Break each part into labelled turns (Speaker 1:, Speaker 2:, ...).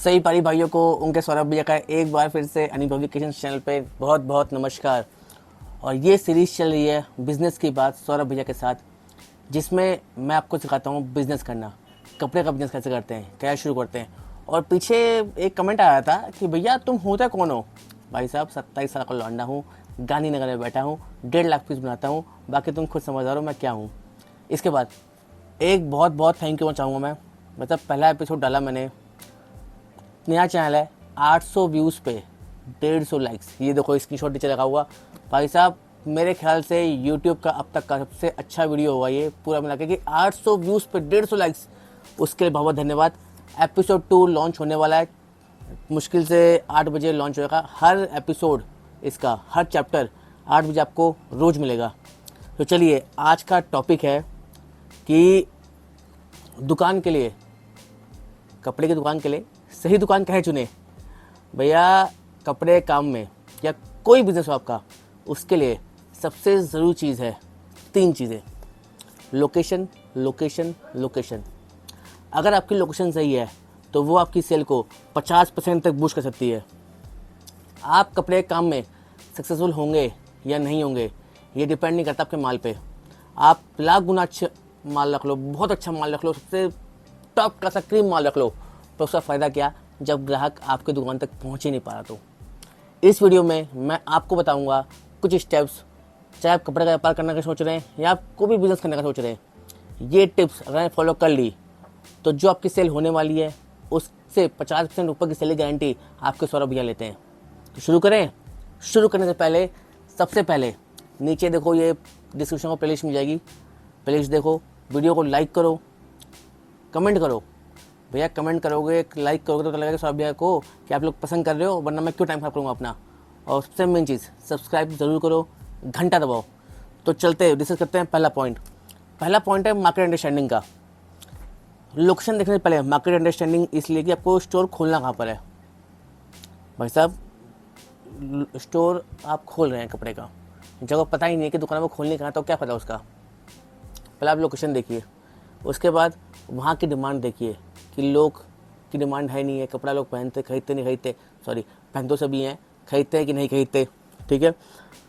Speaker 1: सही पारी भाइयों को उनके सौरभ भैया का एक बार फिर से अनुभवी किचन चैनल पे बहुत बहुत नमस्कार। और ये सीरीज़ चल रही है बिज़नेस की बात सौरभ भैया के साथ, जिसमें मैं आपको सिखाता हूँ बिज़नेस करना, कपड़े का बिज़नेस कैसे करते हैं, कैसे शुरू करते हैं। और पीछे एक कमेंट आया था कि भैया तुम होता कौन हो। भाई साहब 27 साल का लौंडा हूँ, गांधीनगर में बैठा हूँ, 1.5 लाख पीस बनाता हूँ, बाकी तुम खुद समझदार हो मैं क्या हूँ। इसके बाद एक बहुत बहुत थैंक यू चाहूँगा मैं, मतलब पहला एपिसोड डाला मैंने, नया चैनल है, 800 व्यूज़ पे 150 लाइक्स, ये देखो स्क्रीनशॉट नीचे लगा हुआ। भाई साहब मेरे ख्याल से YouTube का अब तक का सबसे अच्छा वीडियो होगा ये पूरा मिला के, कि 800 व्यूज़ पे 150 लाइक्स, उसके लिए बहुत बहुत धन्यवाद। एपिसोड 2 लॉन्च होने वाला है, मुश्किल से 8 बजे लॉन्च होगा। हर एपिसोड इसका, हर चैप्टर 8 बजे आपको रोज़ मिलेगा। तो चलिए आज का टॉपिक है कि दुकान के लिए, कपड़े की दुकान के लिए सही दुकान कहाँ चुने। भैया कपड़े काम में या कोई बिजनेस हो आपका, उसके लिए सबसे ज़रूरी चीज़ है 3 चीज़ें। Location, location, location. अगर आपकी लोकेशन सही है तो वो आपकी सेल को 50% तक बूस्ट कर सकती है। आप कपड़े काम में सक्सेसफुल होंगे या नहीं होंगे ये डिपेंड नहीं करता आपके माल पे। आप लाख गुना अच्छा माल रख लो, बहुत अच्छा माल रख लो, सबसे टॉप का सा क्रीम माल रख लो, तो उसका फ़ायदा क्या जब ग्राहक आपके दुकान तक पहुंच ही नहीं पा रहा। तो इस वीडियो में मैं आपको बताऊंगा कुछ स्टेप्स, चाहे आप कपड़े का व्यापार करने का सोच रहे हैं या आप कोई भी बिज़नेस करने का सोच रहे हैं। ये टिप्स अगर फॉलो कर ली तो जो आपकी सेल होने वाली है उससे 50% ऊपर की सेल की गारंटी आपके सौरभ भैया लेते हैं। तो शुरू करें। शुरू करने से पहले सबसे पहले नीचे देखो, ये डिस्क्रिप्शन में प्लेलिस्ट मिल जाएगी, प्लेलिस्ट देखो, वीडियो को लाइक करो, कमेंट करो। भैया कमेंट करोगे, लाइक करोगे तो लगेगा सौरभ भैया को कि आप लोग पसंद कर रहे हो, वरना मैं क्यों टाइम खराब करूँगा अपना। और सबसे मेन चीज़ सब्सक्राइब ज़रूर करो, घंटा दबाओ। तो चलते डिस्कस करते हैं पहला पॉइंट है मार्केट अंडरस्टैंडिंग का। लोकेशन देखने से पहले मार्केट अंडरस्टैंडिंग इसलिए कि आपको स्टोर खोलना कहाँ पर है। भाई साहब स्टोर आप खोल रहे हैं कपड़े का, जगह पता ही नहीं है कि दुकान में खोलने कहाँ, तो क्या पता उसका। पहले आप लोकेशन देखिए, उसके बाद वहाँ की डिमांड देखिए कि लोग की डिमांड है नहीं है, कपड़ा लोग पहनते, खरीदते नहीं खरीदते, सॉरी पहन तो सभी हैं, खरीदते हैं कि नहीं खरीदते, ठीक है।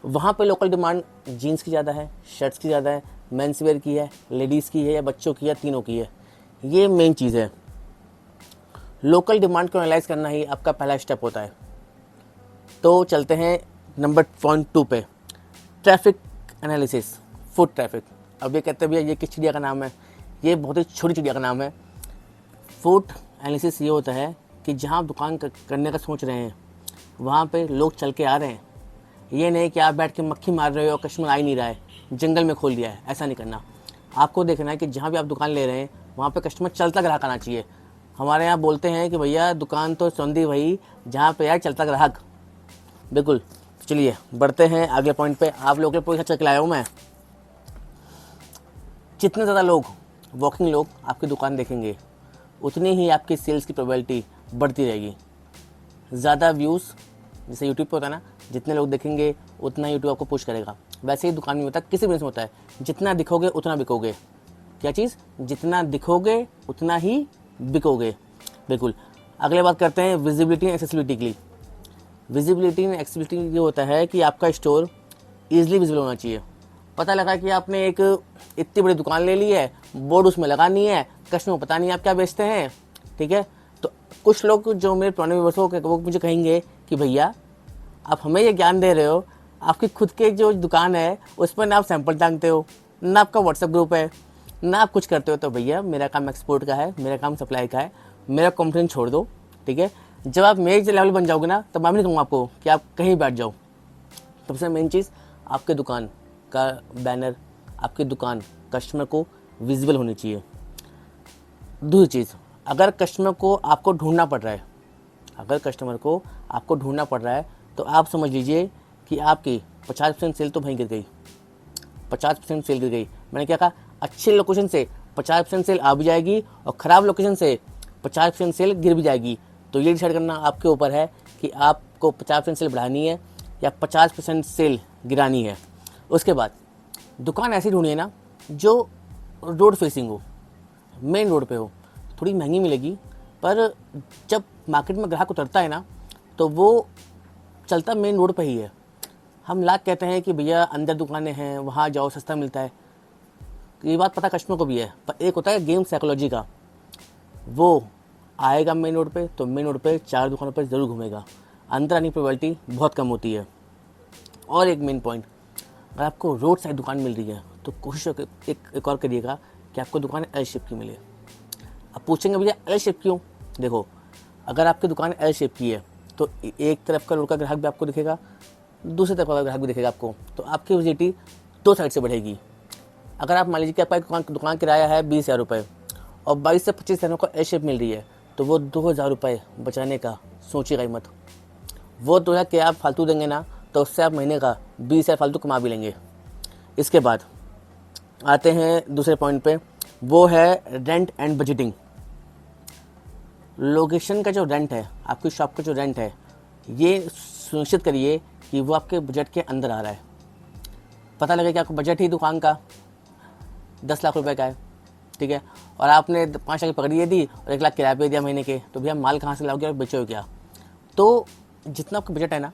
Speaker 1: वहाँ पे लोकल डिमांड जीन्स की ज़्यादा है, शर्ट्स की ज़्यादा है, मेंस वेयर की है, लेडीज़ की है या बच्चों की है, तीनों की है। ये मेन चीज़ है। लोकल डिमांड को एनालाइज करना ही आपका पहला स्टेप होता है। तो चलते हैं नंबर पॉइंट 2 पे, ट्रैफिक एनालिसिस, फुट ट्रैफिक। अब ये कहते हैं भैया ये किस चिड़िया का नाम है, ये बहुत ही छोटी चिड़िया का नाम है। फुट एनालिसिस ये होता है कि जहाँ आप दुकान करने का सोच रहे हैं वहाँ पे लोग चल के आ रहे हैं। ये नहीं कि आप बैठ के मक्खी मार रहे हो और कस्टमर आ ही नहीं रहा है, जंगल में खोल दिया है, ऐसा नहीं करना। आपको देखना है कि जहाँ भी आप दुकान ले रहे हैं वहाँ पे कस्टमर चलता ग्राहक आना चाहिए। हमारे यहाँ बोलते हैं कि भैया दुकान तो सौंदी वही जहाँ पे यार चलता ग्राहक। बिल्कुल। चलिए बढ़ते हैं अगले पॉइंट पे। आप लोगों के लिए पूरा चल लाया हूँ मैं। जितने ज़्यादा लोग, वॉकिंग लोग आपकी दुकान देखेंगे उतनी ही आपकी सेल्स की प्रोबेबिलिटी बढ़ती रहेगी। ज़्यादा व्यूज़ जैसे यूट्यूब पे होता है ना, जितने लोग देखेंगे उतना यूट्यूब आपको पुश करेगा। वैसे ही दुकान में होता है, किसी बिजनेस में होता है, जितना दिखोगे उतना बिकोगे। क्या चीज़? जितना दिखोगे उतना ही बिकोगे। बिल्कुल। अगले बात करते हैं विजिबिलिटी एंड एक्सेसिबिलिटी की। विजिबिलिटी एंड एक्सेसिबिलिटी ये होता है कि आपका स्टोर ईजिली विजिबल होना चाहिए। पता लगा कि आपने एक इतनी बड़ी दुकान ले ली है, बोर्ड उसमें लगानी है, कस्टमर को पता नहीं आप क्या बेचते हैं, ठीक है। तो कुछ लोग जो मेरे पुराने व्यूअर्स हो वो मुझे कहेंगे कि भैया आप हमें ये ज्ञान दे रहे हो, आपकी खुद की जो दुकान है उस पर ना आप सैंपल टांगते हो, ना आपका व्हाट्सएप ग्रुप है, ना आप कुछ करते हो। तो भैया मेरा काम एक्सपोर्ट का है, मेरा काम सप्लाई का है, मेरा कॉम्पिटिशन छोड़ दो, ठीक है। जब आप मेरे लेवल बन जाओगे ना तब मैं नहीं कहूँगा आपको कि आप कहीं बैठ जाओ। सबसे मेन चीज़ आपके दुकान का बैनर, आपकी दुकान कस्टमर को विजिबल होनी चाहिए। दूसरी चीज़, अगर कस्टमर को आपको ढूंढना पड़ रहा है, अगर कस्टमर को आपको ढूंढना पड़ रहा है तो आप समझ लीजिए कि आपकी 50% सेल तो वहीं गिर गई। 50% सेल गिर गई। मैंने क्या कहा? अच्छे लोकेशन से 50% सेल आ भी जाएगी और ख़राब लोकेशन से 50% सेल गिर भी जाएगी। तो ये डिसाइड करना आपके ऊपर है कि आपको 50% सेल बढ़ानी है या 50% सेल गिरानी है। उसके बाद दुकान ऐसी ढूंढिए ना जो रोड फेसिंग हो, मेन रोड पे हो। थोड़ी महंगी मिलेगी पर जब मार्केट में ग्राहक उतरता है ना, तो वो चलता मेन रोड पे ही है। हम लाख कहते हैं कि भैया अंदर दुकानें हैं, वहाँ जाओ सस्ता मिलता है, ये बात पता कस्टमर को भी है, पर एक होता है गेम साइकोलॉजी का। वो आएगा मेन रोड पे तो मेन रोड पे 4 दुकानों पर ज़रूर घूमेगा, अंदर आने की प्रोबेबिलिटी बहुत कम होती है। और एक मेन पॉइंट, अगर आपको रोड साइड दुकान मिल रही है तो कोशिश एक और करिएगा कि आपको दुकान एल शेप की मिले। अब पूछेंगे भैया एल शेप क्यों? देखो, अगर आपकी दुकान एल शेप की है तो एक तरफ का रोड का ग्राहक भी आपको दिखेगा, दूसरी तरफ का ग्राहक भी दिखेगा आपको, तो आपकी विजिबिलिटी 2 साइड से बढ़ेगी। अगर आप मान लीजिए कि आपका दुकान किराया है 20,000 रुपये और 22 से 25 जनों को एल शेप मिल रही है, तो वो 2,000 रुपये बचाने का सोचिएगा ही मत। वो 2,000 के आप फालतू देंगे ना, तो उससे आप महीने का 20,000 फालतू कमा भी लेंगे। इसके बाद आते हैं दूसरे पॉइंट पे, वो है रेंट एंड बजटिंग। लोकेशन का जो रेंट है, आपकी शॉप का जो रेंट है, ये सुनिश्चित करिए कि वो आपके बजट के अंदर आ रहा है। पता लगे कि आपका बजट ही दुकान का 10 लाख रुपए का है, ठीक है, और आपने 5 लाख पकड़िए दी और 1 लाख किराए पे दिया महीने के, तो भैया माल कहाँ से लाओगे और बेचोगे क्या? तो जितना आपका बजट है ना,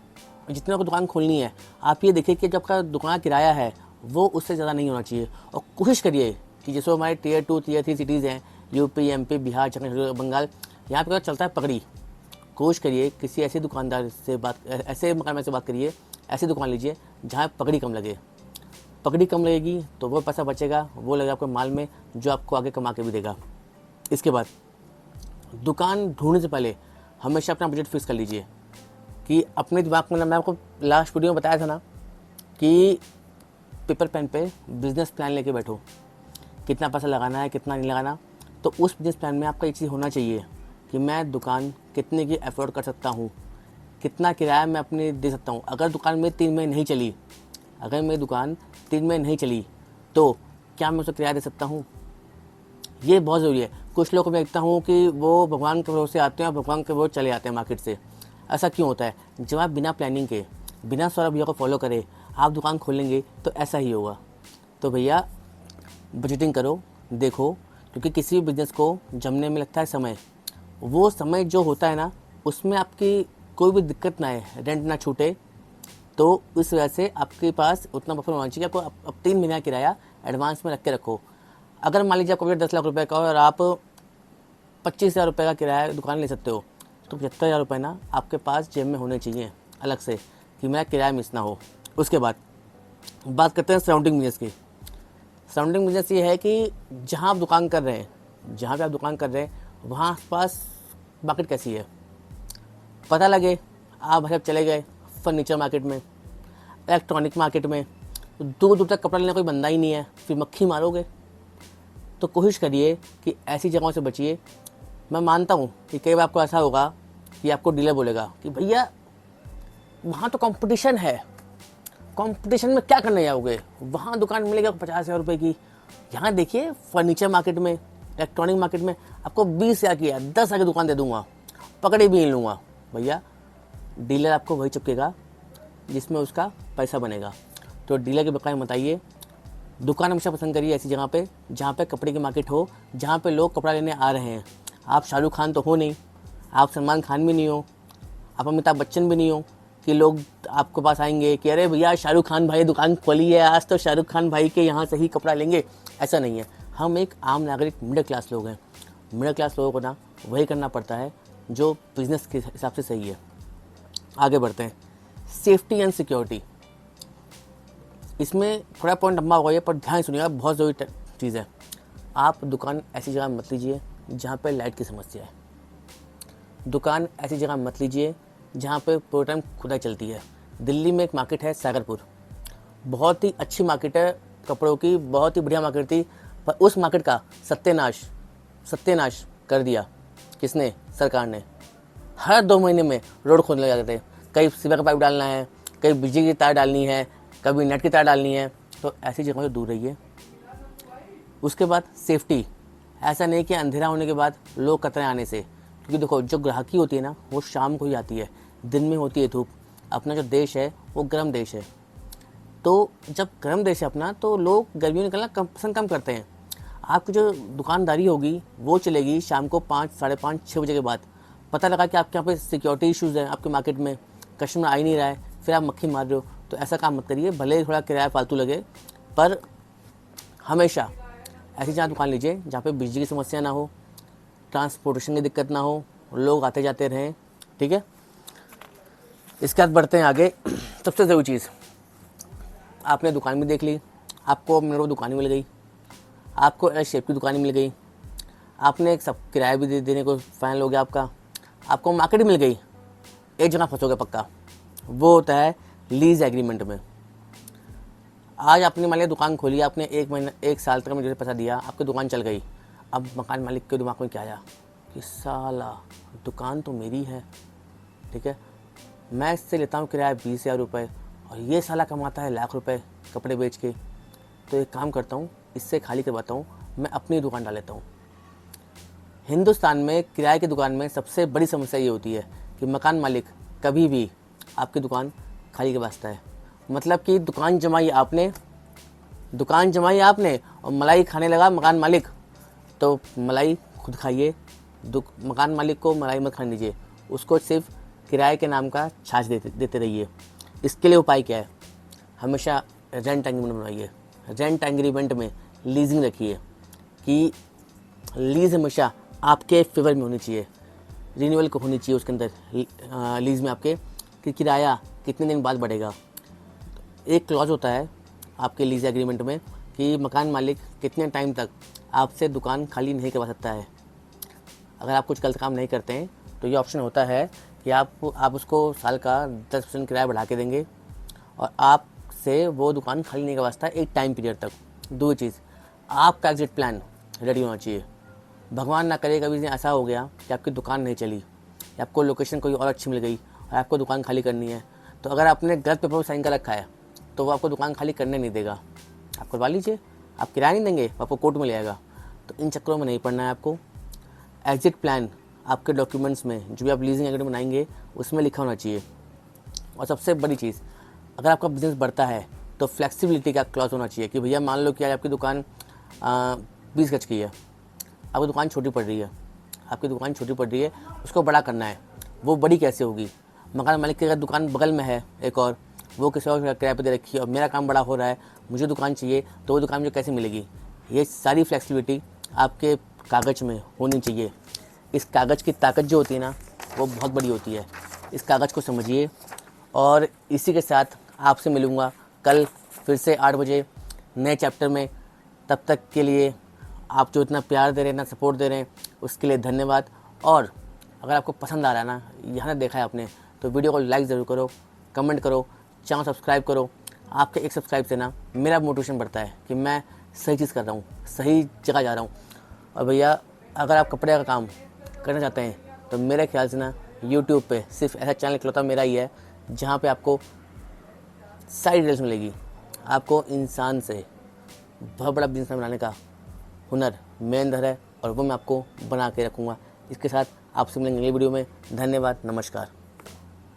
Speaker 1: जितना आपको दुकान खोलनी है, आप ये देखिए कि जब आपका दुकान किराया है वो उससे ज़्यादा नहीं होना चाहिए। और कोशिश करिए कि जैसे हमारे टियर 2 टियर 3 सिटीज़ हैं, यूपी, एमपी, बिहार, झारखंड, बंगाल, यहाँ पे चलता है पकड़ी। कोशिश करिए किसी ऐसे दुकानदार से ऐसे मकान में से बात करिए, ऐसी दुकान लीजिए जहाँ पकड़ी कम लगे। पकड़ी कम लगेगी तो वो पैसा बचेगा, वो लगेगा आपके माल में, जो आपको आगे कमा के भी देगा। इसके बाद दुकान ढूंढने से पहले हमेशा अपना बजट फिक्स कर लीजिए कि अपने दिमाग में, मैं आपको लास्ट वीडियो में बताया था ना कि पेपर पेन पे बिजनेस प्लान लेके बैठो, कितना पैसा लगाना है कितना नहीं लगाना। तो उस बिजनेस प्लान में आपका ये चीज़ होना चाहिए कि मैं दुकान कितने की अफोर्ड कर सकता हूँ, कितना किराया मैं अपने दे सकता हूँ। अगर दुकान में 3 महीने नहीं चली, अगर मेरी दुकान 3 महीने नहीं चली तो क्या मैं उसे किराया दे सकता हूँ? ये बहुत ज़रूरी है। कुछ लोग मैं देखता हूँ कि वो भगवान के भरोसे आते हैं और भगवान के भरोसे चले जाते हैं मार्केट से। ऐसा क्यों होता है? जब आप बिना प्लानिंग के, बिना सौरभ भैया को फॉलो करे आप दुकान खोलेंगे तो ऐसा ही होगा। तो भैया बजटिंग करो, देखो, क्योंकि किसी भी बिज़नेस को जमने में लगता है समय। वो समय जो होता है ना, उसमें आपकी कोई भी दिक्कत ना आए, रेंट ना छूटे, तो इस वजह से आपके पास उतना बफर होना चाहिए। आपको अब 3 महीना किराया एडवांस में रख के रखो। अगर मान लीजिए आपका बजट 10 लाख रुपए का और आप 25,000 रुपये का किराया दुकान ले सकते हो, तो 75,000 रुपये ना आपके पास जेब में होने चाहिए अलग से, कि मेरा किराया मिस ना हो। उसके बाद बात करते हैं सराउंडिंग बिजनेस की। सराउंडिंग बिजनेस ये है कि जहाँ आप दुकान कर रहे हैं, जहाँ पे आप दुकान कर रहे हैं वहाँ आसपास मार्केट कैसी है, पता लगे। आप भाई चले गए फर्नीचर मार्केट में, इलेक्ट्रॉनिक मार्केट में, दूर दूर तक कपड़ा लेने कोई बंदा ही नहीं है, फिर मक्खी मारोगे। तो कोशिश करिए कि ऐसी जगहों से बचिए। मैं मानता हूँ कि कई बार आपको ऐसा होगा कि आपको डीलर बोलेगा कि भैया वहाँ तो कंपटीशन है, कंपटीशन में क्या करने जाओगे, वहाँ दुकान मिलेगा 50,000 रुपये की। यहाँ देखिए फर्नीचर मार्केट में, इलेक्ट्रॉनिक मार्केट में आपको 20,000 की है, 10,000 की दुकान दे दूंगा, पकड़े भी नहीं लूँगा। भैया डीलर आपको वही चिपकेगा जिसमें उसका पैसा बनेगा। तो डीलर के बकाए मत आइए। दुकान हमेशा पसंद करिए ऐसी जगह पे जहाँ पे कपड़े की मार्केट हो, जहाँ पे लोग कपड़ा लेने आ रहे हैं। आप शाहरुख खान तो हो नहीं, आप सलमान खान भी नहीं हो, आप अमिताभ बच्चन भी नहीं हो कि लोग आपके पास आएंगे कि अरे भैया शाहरुख खान भाई दुकान खोली है, आज तो शाहरुख खान भाई के यहाँ से ही कपड़ा लेंगे। ऐसा नहीं है। हम एक आम नागरिक मिडिल क्लास लोग हैं। मिडिल क्लास लोगों को ना वही करना पड़ता है जो बिज़नेस के हिसाब से सही है। आगे बढ़ते हैं, सेफ्टी एंड सिक्योरिटी। इसमें थोड़ा पॉइंट लंबा हो गया पर ध्यान सुनिएगा, बहुत ज़रूरी चीज़ है। आप दुकान ऐसी जगह मत लीजिए जहाँ पे लाइट की समस्या है। दुकान ऐसी जगह मत लीजिए जहाँ पे पूरे टाइम खुदाई चलती है। दिल्ली में एक मार्केट है सागरपुर, बहुत ही अच्छी मार्केट है कपड़ों की, बहुत ही बढ़िया मार्केट थी, पर उस मार्केट का सत्यानाश कर दिया। किसने? सरकार ने। हर 2 महीने में रोड खोदने लगे थे। कहीं सीवर का पाइप डालना है, कहीं बिजली की तार डालनी है, कभी नेट की तार डालनी है। तो ऐसी जगहों से दूर रहिए। उसके बाद सेफ्टी। ऐसा नहीं कि अंधेरा होने के बाद लोग कतरे आने से, क्योंकि देखो जो ग्राहकी होती है ना वो शाम को ही आती है, दिन में होती है धूप। अपना जो देश है वो गर्म देश है, तो जब गर्म देश है अपना तो लोग गर्मियों में निकलना पसंद कम करते हैं। आपकी जो दुकानदारी होगी वो चलेगी शाम को 5, साढ़े 5, 6 बजे के बाद, पता लगा कि आपके यहाँ पे सिक्योरिटी इश्यूज़ हैं, आपके मार्केट में कस्टमर आ ही नहीं रहा है, फिर आप मक्खी मार रहे हो, तो ऐसा काम मत करिए। भले ही थोड़ा किराया फालतू लगे, पर हमेशा ऐसी जगह दुकान लीजिए जहाँ पे बिजली की समस्या ना हो, ट्रांसपोर्टेशन की दिक्कत ना हो, लोग आते जाते रहें, ठीक है। इसके बाद बढ़ते हैं आगे। सबसे ज़रूरी चीज़, आपने दुकान भी देख ली, आपको मेरे को दुकान मिल गई, आपको एल शेप की दुकान मिल गई, आपने एक सब किराया भी देने को फाइनल हो गया आपको मार्केट मिल गई। एक जगह फंसोगे पक्का, वो होता है लीज एग्रीमेंट में। आज आपने मान लिया दुकान खोली, आपने 1 महीना 1 साल तक मुझे पैसा दिया, आपकी दुकान चल गई। अब मकान मालिक के दिमाग में क्या आया कि साला दुकान तो मेरी है, ठीक है, मैं इससे लेता हूँ किराया 20,000 रुपये और ये साला कमाता है लाख रुपए कपड़े बेच के, तो एक काम करता हूँ, इससे खाली करवाता हूँ, मैं अपनी दुकान डाल लेता हूँ। हिंदुस्तान में किराए की दुकान में सबसे बड़ी समस्या ये होती है कि मकान मालिक कभी भी आपकी दुकान खाली करवाता है। मतलब कि दुकान जमाई आपने और मलाई खाने लगा मकान मालिक, तो मलाई खुद खाइए, मकान मालिक को मलाई मत खाने दीजिए, उसको सिर्फ किराए के नाम का छाछ देते रहिए। इसके लिए उपाय क्या है, हमेशा रेंट एग्रीमेंट बनवाइए। रेंट एग्रीमेंट में लीजिंग रखिए कि लीज हमेशा आपके फेवर में होनी चाहिए, रिन्यूअल को होनी चाहिए उसके अंदर लीज में आपके कि किराया कितने दिन बाद बढ़ेगा। एक क्लॉज होता है आपके लीज एग्रीमेंट में कि मकान मालिक कितने टाइम तक आपसे दुकान खाली नहीं करवा सकता है। अगर आप कुछ गलत काम नहीं करते हैं तो ये ऑप्शन होता है कि आप उसको साल का 10% किराया बढ़ा के देंगे और आपसे वो दुकान खाली नहीं करवा सकता एक टाइम पीरियड तक। दो चीज़, आपका एग्जिट प्लान रेडी होना चाहिए। भगवान ना करे कभी ऐसा हो गया कि आपकी दुकान नहीं चली या आपको लोकेशन कोई और अच्छी मिल गई और आपको दुकान खाली करनी है, तो अगर आपने गलत पेपर पर साइन कर रखा है तो वो आपको दुकान खाली करने नहीं देगा। आप करवा लीजिए, आप किराया नहीं देंगे, आपको कोर्ट में ले आएगा। तो इन चक्करों में नहीं पड़ना है आपको। एग्जिट प्लान आपके डॉक्यूमेंट्स में जो भी आप लीजिंग एग्रीमेंट बनाएंगे उसमें लिखा होना चाहिए। और सबसे बड़ी चीज़, अगर आपका बिज़नेस बढ़ता है तो फ्लेक्सिबिलिटी का क्लॉज होना चाहिए कि भैया मान लो कि आज आपकी दुकान 20 गज की है, आपकी दुकान छोटी पड़ रही है, उसको बड़ा करना है। वो बड़ी कैसे होगी? मकान मालिक की अगर दुकान बगल में है एक और, वो किसी और किराए पर दे रखी है और मेरा काम बड़ा हो रहा है, मुझे दुकान चाहिए, तो वो दुकान मुझे कैसे मिलेगी? ये सारी फ्लेक्सिबिलिटी आपके कागज़ में होनी चाहिए। इस कागज़ की ताकत जो होती है ना, वो बहुत बड़ी होती है। इस कागज़ को समझिए। और इसी के साथ आपसे मिलूँगा कल फिर से 8 बजे नए चैप्टर में। तब तक के लिए आप जो इतना प्यार दे रहे हैं, इतना सपोर्ट दे रहे हैं, उसके लिए धन्यवाद। और अगर आपको पसंद आ रहा है ना, यहाँ देखा है आपने, तो वीडियो को लाइक ज़रूर करो, कमेंट करो, चैनल सब्सक्राइब करो। आपके एक सब्सक्राइब से ना मेरा मोटिवेशन बढ़ता है कि मैं सही चीज़ कर रहा हूँ, सही जगह जा रहा हूँ। और भैया अगर आप कपड़े का काम करना चाहते हैं तो मेरे ख्याल से ना यूट्यूब पे सिर्फ ऐसा चैनल इकलौता मेरा ही है जहाँ पे आपको सारी डिटेल्स मिलेगी। आपको इंसान से बहुत बड़ा बिजनेस बनाने का हुनर मेरे अंदर है और वो मैं आपको बना के रखूँगा। इसके साथ आपसे मिलेंगे अगली वीडियो में। धन्यवाद, नमस्कार।